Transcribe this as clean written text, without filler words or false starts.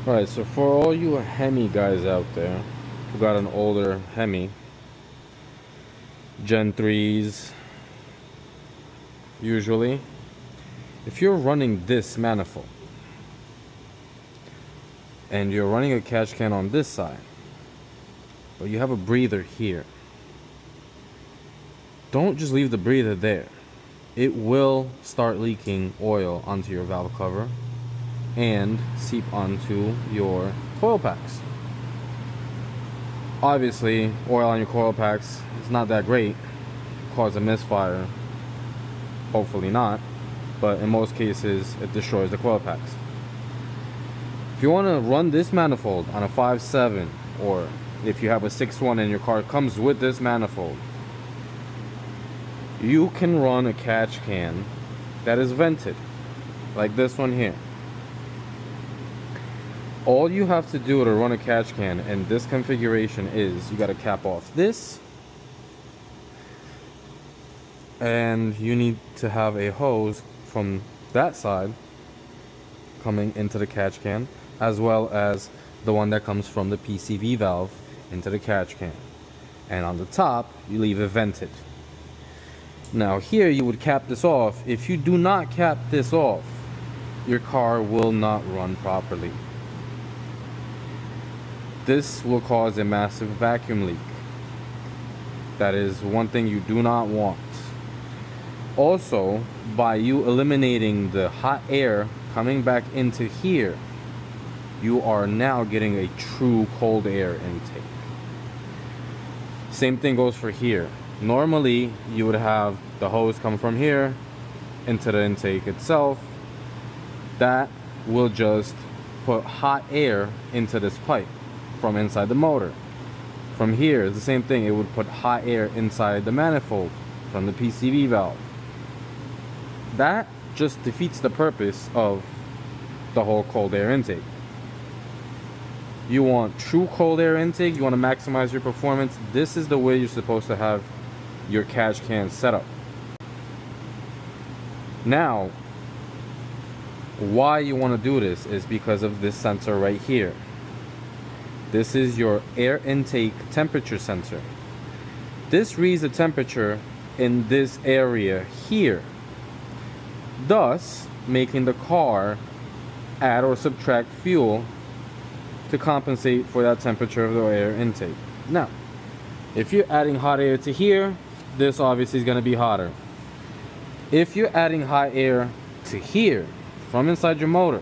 Alright, so for all you Hemi guys out there who got an older Hemi, Gen 3s usually, if you're running this manifold and you're running a catch can on this side, but you have a breather here, don't just leave the breather there. It will start leaking oil onto your valve cover and seep onto your coil packs. Obviously, oil on your coil packs is not that great. Cause a misfire. Hopefully not, but in most cases it destroys the coil packs. If you want to run this manifold on a 5.7, or if you have a 6.1 and your car comes with this manifold, you can run a catch can that is vented, like this one here. All you have to do to run a catch can in this configuration is you got to cap off this, and you need to have a hose from that side coming into the catch can, as well as the one that comes from the PCV valve into the catch can. And on the top, you leave it vented. Now here you would cap this off. If you do not cap this off, your car will not run properly. This will cause a massive vacuum leak. That is one thing you do not want. Also, by you eliminating the hot air coming back into here, you are now getting a true cold air intake. Same thing goes for here. Normally, you would have the hose come from here into the intake itself. That will just put hot air into this pipe from inside the motor. From here, it's the same thing. It would put hot air inside the manifold from the PCV valve. That just defeats the purpose of the whole cold air intake. You want true cold air intake, you want to maximize your performance. This is the way you're supposed to have your catch can set up. Now, why you want to do this is because of this sensor right here. This is your air intake temperature sensor. This reads the temperature in this area here, thus making the car add or subtract fuel to compensate for that temperature of the air intake. Now, if you're adding hot air to here, this obviously is going to be hotter. If you're adding hot air to here from inside your motor,